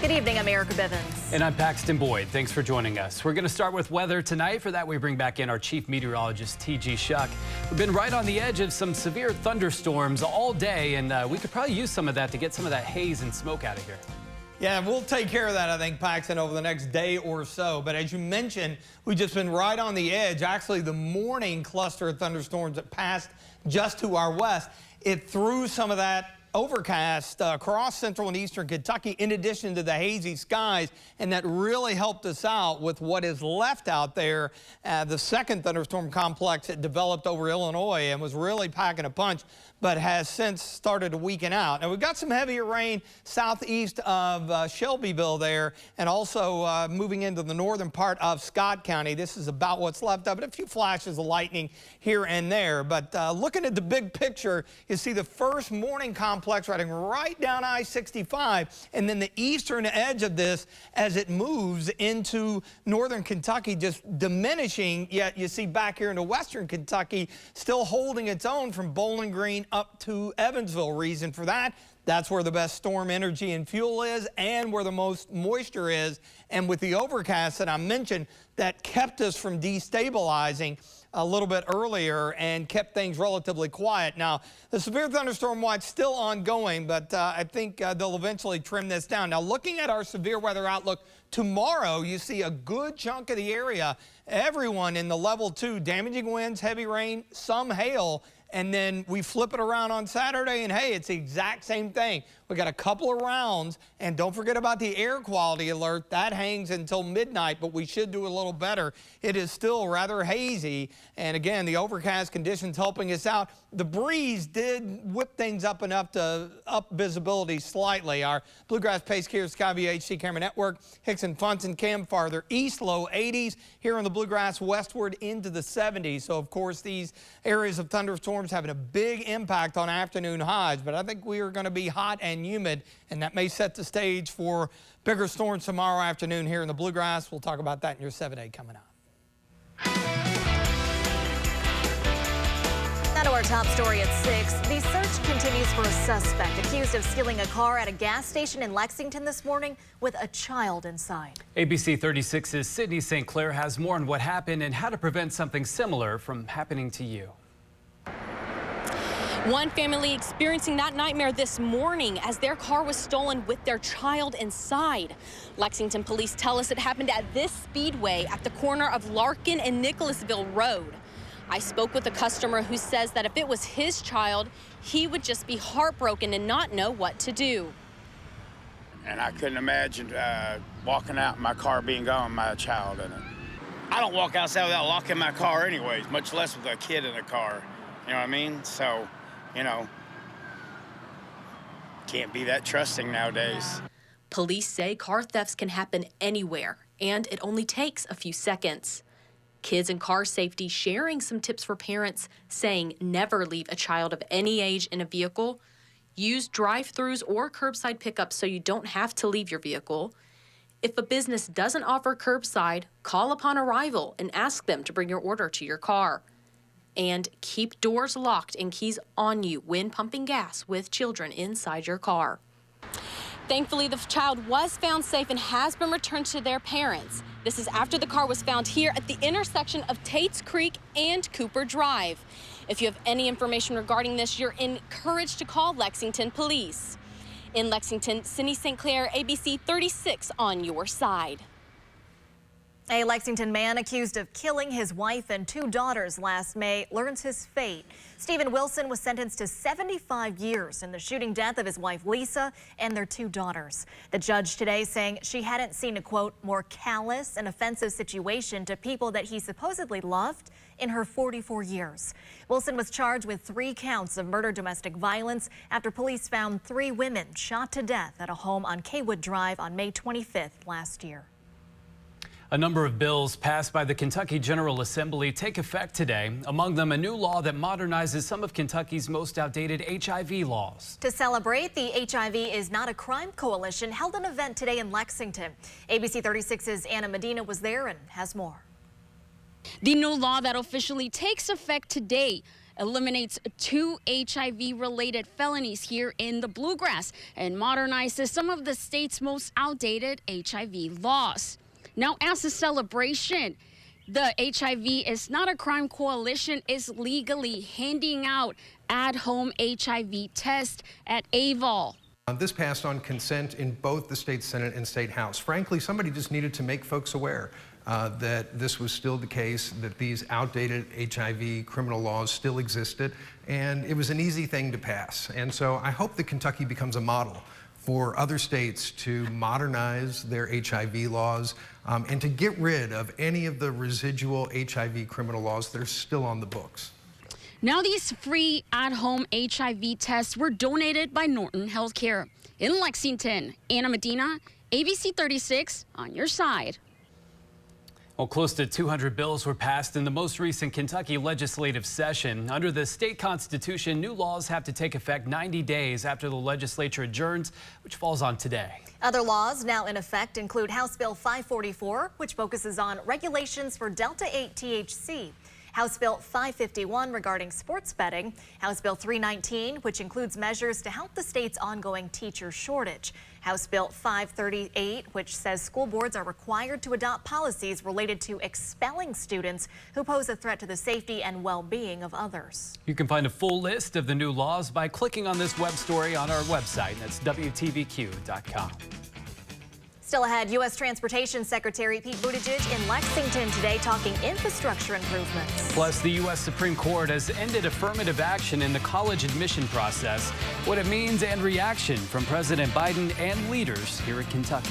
Good evening, I'm Erica Bivens. And I'm Paxton Boyd. Thanks for joining us. We're going to start with weather tonight. For that, we bring back in our chief meteorologist, T.G. Shuck. We've been right on the edge of some severe thunderstorms all day, and we could probably use some of that to get some of that haze and smoke out of here. Yeah, we'll take care of that, I think, Paxton, over the next day or so. But as you mentioned, we've just been right on the edge. Actually, the morning cluster of thunderstorms that passed just to our west, it threw some of that overcast across central and eastern Kentucky, in addition to the hazy skies, and that really helped us out with what is left out there. The second thunderstorm complex that developed over Illinois and was really packing a punch, but has since started to weaken out. And we've got some heavier rain southeast of Shelbyville there, and also moving into the northern part of Scott County. This is about what's left of it. A few flashes of lightning here and there. But looking at the big picture, you see the first morning complex riding right down I-65, and then the eastern edge of this as it moves into northern Kentucky, just diminishing. Yet you see back here into western Kentucky still holding its own from Bowling Green up to Evansville. Reason for that, that's where the best storm energy and fuel is and where the most moisture is. And with the overcast that I mentioned, that kept us from destabilizing a little bit earlier and kept things relatively quiet. Now, the severe thunderstorm watch still ongoing, but I think they'll eventually trim this down. Now, looking at our severe weather outlook tomorrow, you see a good chunk of the area, everyone in the level 2, damaging winds, heavy rain, some hail. And then we flip it around on Saturday, and hey, it's the exact same thing. We got a couple of rounds, and don't forget about the air quality alert. That hangs until midnight, but we should do a little better. It is still rather hazy, and again, the overcast conditions helping us out. The breeze did whip things up enough to up visibility slightly. Our Bluegrass Pace Care Skyview HD camera network, Hickson Funson Cam farther east, low 80s. Here on the Bluegrass, westward into the 70s. So, of course, these areas of thunderstorms having a big impact on afternoon highs, but I think we are going to be hot and humid, and that may set the stage for bigger storms tomorrow afternoon here in the Bluegrass. We'll talk about that in your 7-day coming up. Now to our top story at 6. The search continues for a suspect accused of stealing a car at a gas station in Lexington this morning with a child inside. ABC 36's Sydney St. Clair has more on what happened and how to prevent something similar from happening to you. One family experiencing that nightmare this morning as their car was stolen with their child inside. Lexington police tell us it happened at this speedway at the corner of Larkin and Nicholasville Road. I spoke with a customer who says that if it was his child, he would just be heartbroken and not know what to do. And I couldn't imagine walking out and my car being gone, my child in it. I don't walk outside without locking my car anyways, much less with a kid in the car. You know what I mean? So, you know, can't be that trusting nowadays. Police say car thefts can happen anywhere, and it only takes a few seconds. Kids and Car Safety sharing some tips for parents, saying never leave a child of any age in a vehicle. Use drive-thrus or curbside pickups so you don't have to leave your vehicle. If a business doesn't offer curbside, call upon arrival and ask them to bring your order to your car. And keep doors locked and keys on you when pumping gas with children inside your car. Thankfully, the child was found safe and has been returned to their parents. This is after the car was found here at the intersection of Tates Creek and Cooper Drive. If you have any information regarding this, you're encouraged to call Lexington Police. In Lexington, Sydney St. Clair, ABC 36 on your side. A Lexington man accused of killing his wife and 2 daughters last May learns his fate. Stephen Wilson was sentenced to 75 years in the shooting death of his wife Lisa and their 2 daughters. The judge today saying she hadn't seen a, quote, more callous and offensive situation to people that he supposedly loved in her 44 years. Wilson was charged with 3 counts of murder domestic violence after police found 3 women shot to death at a home on Kaywood Drive on May 25th last year. A number of bills passed by the Kentucky General Assembly take effect today. Among them, a new law that modernizes some of Kentucky's most outdated HIV laws. To celebrate, the HIV is Not a Crime Coalition held an event today in Lexington. ABC 36's Anna Medina was there and has more. The new law that officially takes effect today eliminates 2 HIV-related felonies here in the Bluegrass and modernizes some of the state's most outdated HIV laws. Now, as a celebration, the HIV is Not a Crime Coalition is legally handing out at-home HIV tests at AVOL. This passed on consent in both the state Senate and state House. Frankly, somebody just needed to make folks aware that this was still the case, that these outdated HIV criminal laws still existed, and it was an easy thing to pass. And so I hope that Kentucky becomes a model for other states to modernize their HIV laws and to get rid of any of the residual HIV criminal laws that are still on the books. Now, these free at-home HIV tests were donated by Norton Healthcare. In Lexington, Anna Medina, ABC 36, on your side. Well, close to 200 bills were passed in the most recent Kentucky legislative session. Under the state constitution, new laws have to take effect 90 days after the legislature adjourns, which falls on today. Other laws now in effect include House Bill 544, which focuses on regulations for Delta-8 THC. House Bill 551 regarding sports betting, House Bill 319, which includes measures to help the state's ongoing teacher shortage, House Bill 538, which says school boards are required to adopt policies related to expelling students who pose a threat to the safety and well-being of others. You can find a full list of the new laws by clicking on this web story on our website. That's WTVQ.com. Still ahead, U.S. Transportation Secretary Pete Buttigieg in Lexington today talking infrastructure improvements. Plus, the U.S. Supreme Court has ended affirmative action in the college admission process, what it means and reaction from President Biden and leaders here in Kentucky.